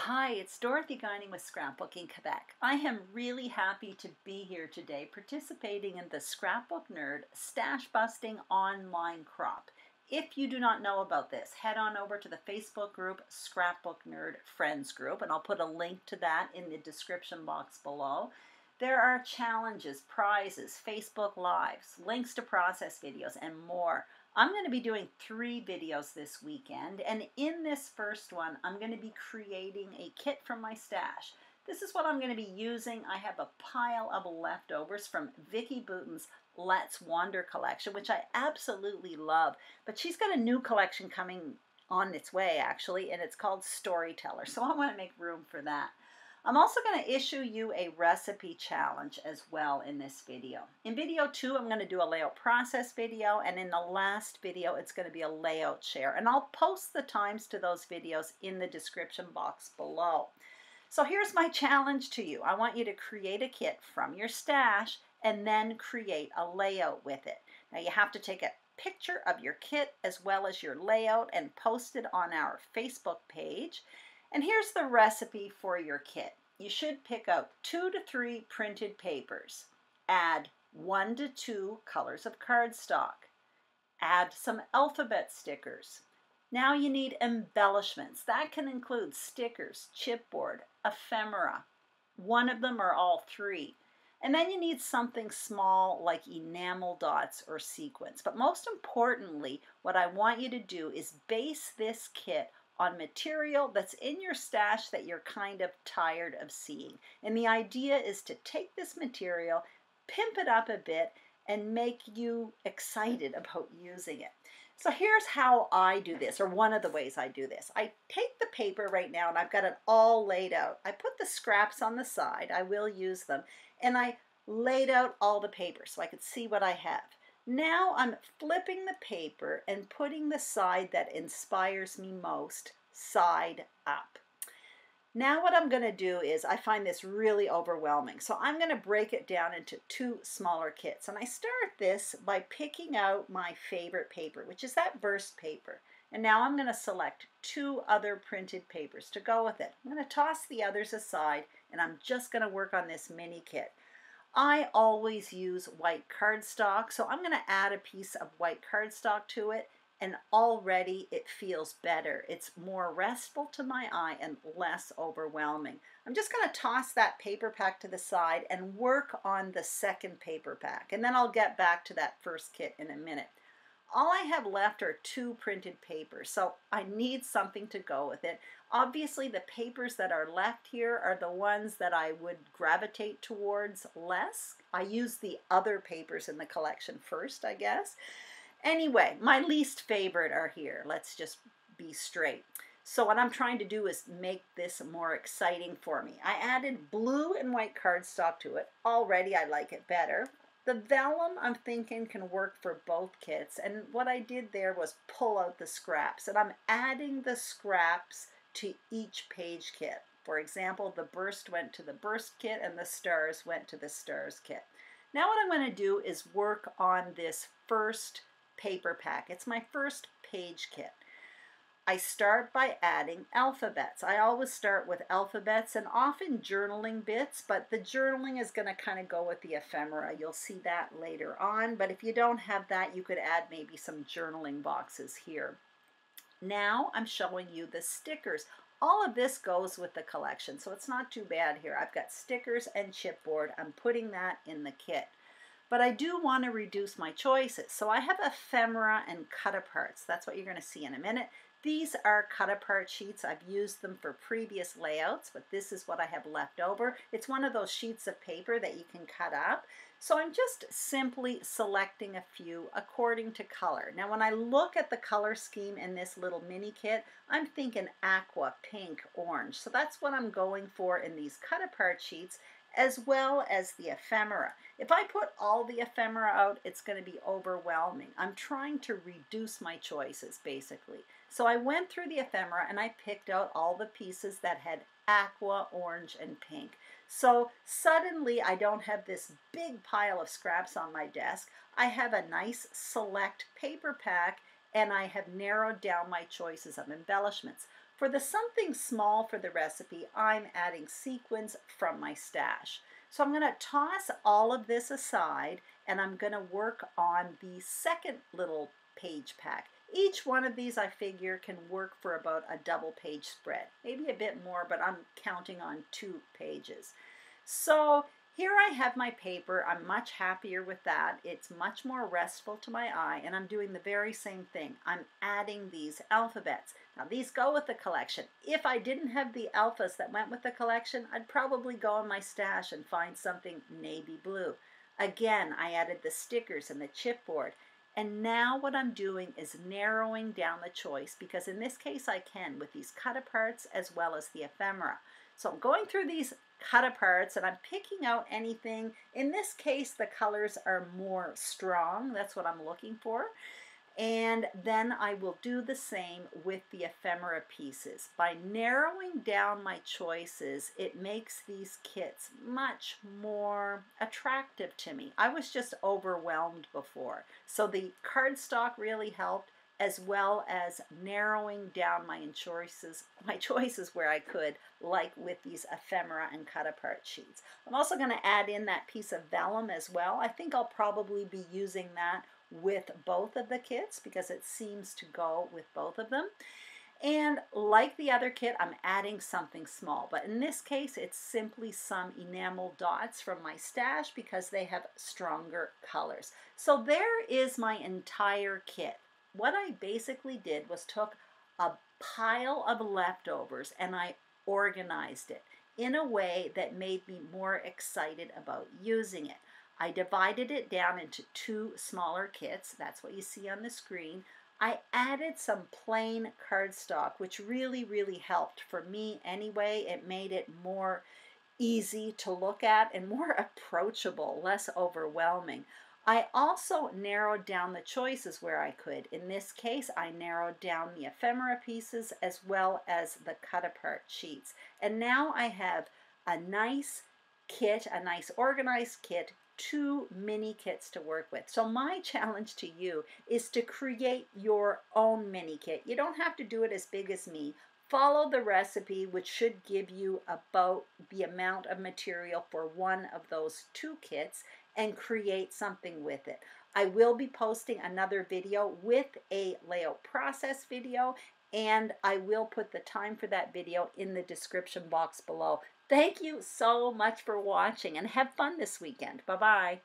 Hi, it's Dorothy Guining with Scrapbooking Quebec. I am really happy to be here today participating in the Scrapbook Nerd Stash Busting Online Crop. If you do not know about this, head on over to the Facebook group Scrapbook Nerd Friends Group, and I'll put a link to that in the description box below. There are challenges, prizes, Facebook Lives, links to process videos, and more. I'm going to be doing 3 videos this weekend, and in this first one, I'm going to be creating a kit from my stash. This is what I'm going to be using. I have a pile of leftovers from VICKI BOUTIN's Let's Wander collection, which I absolutely love, but she's got a new collection coming on its way, actually, and it's called Storyteller, so I want to make room for that. I'm also going to issue you a recipe challenge as well in this video. In video 2, I'm going to do a layout process video, and in the last video, it's going to be a layout share. And I'll post the times to those videos in the description box below. So here's my challenge to you. I want you to create a kit from your stash and then create a layout with it. Now you have to take a picture of your kit as well as your layout and post it on our Facebook page. And here's the recipe for your kit. You should pick out 2 to 3 printed papers. Add 1 to 2 colors of cardstock. Add some alphabet stickers. Now you need embellishments. That can include stickers, chipboard, ephemera. One of them or all 3. And then you need something small like enamel dots or sequins. But most importantly, what I want you to do is base this kit on material that's in your stash that you're kind of tired of seeing. And the idea is to take this material, pimp it up a bit, and make you excited about using it. So here's how I do this, or one of the ways I do this. I take the paper right now and I've got it all laid out. I put the scraps on the side, I will use them, and I laid out all the paper so I could see what I have. Now I'm flipping the paper and putting the side that inspires me most side up. Now what I'm going to do is, I find this really overwhelming, so I'm going to break it down into 2 smaller kits. And I start this by picking out my favorite paper, which is that burst paper. And now I'm going to select 2 other printed papers to go with it. I'm going to toss the others aside, and I'm just going to work on this mini kit. I always use white cardstock, so I'm going to add a piece of white cardstock to it, and already it feels better. It's more restful to my eye and less overwhelming. I'm just going to toss that paper pack to the side and work on the second paper pack, and then I'll get back to that first kit in a minute. All I have left are 2 printed papers, so I need something to go with it. Obviously, the papers that are left here are the ones that I would gravitate towards less. I use the other papers in the collection first, I guess. Anyway, my least favorite are here. Let's just be straight. So what I'm trying to do is make this more exciting for me. I added blue and white cardstock to it. Already I like it better. The vellum, I'm thinking, can work for both kits, and what I did there was pull out the scraps, and I'm adding the scraps to each page kit. For example, the burst went to the burst kit and the stars went to the stars kit. Now what I'm going to do is work on this first paper pack. It's my first page kit. I start by adding alphabets. I always start with alphabets and often journaling bits, but the journaling is going to kind of go with the ephemera. You'll see that later on, but if you don't have that, you could add maybe some journaling boxes here. Now I'm showing you the stickers. All of this goes with the collection, so it's not too bad here. I've got stickers and chipboard. I'm putting that in the kit. But I do want to reduce my choices, so I have ephemera and cut-aparts. That's what you're going to see in a minute. These are cut-apart sheets. I've used them for previous layouts, but this is what I have left over. It's one of those sheets of paper that you can cut up. So I'm just simply selecting a few according to color. Now when I look at the color scheme in this little mini kit, I'm thinking aqua, pink, orange. So that's what I'm going for in these cut-apart sheets, as well as the ephemera. If I put all the ephemera out, it's going to be overwhelming. I'm trying to reduce my choices, basically. So I went through the ephemera and I picked out all the pieces that had aqua, orange, and pink. So suddenly I don't have this big pile of scraps on my desk. I have a nice select paper pack, and I have narrowed down my choices of embellishments. For the something small for the recipe, I'm adding sequins from my stash. So I'm going to toss all of this aside and I'm going to work on the second little page pack. Each one of these I figure can work for about a double page spread, maybe a bit more, but I'm counting on 2 pages. So here I have my paper. I'm much happier with that. It's much more restful to my eye, and I'm doing the very same thing. I'm adding these alphabets. Now these go with the collection. If I didn't have the alphas that went with the collection, I'd probably go in my stash and find something navy blue. Again, I added the stickers and the chipboard. And now what I'm doing is narrowing down the choice, because in this case I can with these cut aparts as well as the ephemera. So I'm going through these cut aparts and I'm picking out anything. In this case the colors are more strong. That's what I'm looking for. And then I will do the same with the ephemera pieces. By narrowing down my choices, it makes these kits much more attractive to me. I was just overwhelmed before. So the cardstock really helped, as well as narrowing down my choices where I could, like with these ephemera and cut apart sheets. I'm also going to add in that piece of vellum as well. I think I'll probably be using that with both of the kits because it seems to go with both of them. And like the other kit, I'm adding something small, but in this case it's simply some enamel dots from my stash because they have stronger colors. So there is my entire kit. What I basically did was took a pile of leftovers and I organized it in a way that made me more excited about using it. I divided it down into 2 smaller kits. That's what you see on the screen. I added some plain cardstock, which really helped for me anyway. It made it more easy to look at and more approachable, less overwhelming. I also narrowed down the choices where I could. In this case, I narrowed down the ephemera pieces as well as the cut apart sheets. And now I have a nice kit, a nice organized kit, 2 mini kits to work with. So my challenge to you is to create your own mini kit. You don't have to do it as big as me. Follow the recipe, which should give you about the amount of material for one of those 2 kits, and create something with it. I will be posting another video with a layout process video, and I will put the time for that video in the description box below. Thank you so much for watching and have fun this weekend. Bye-bye.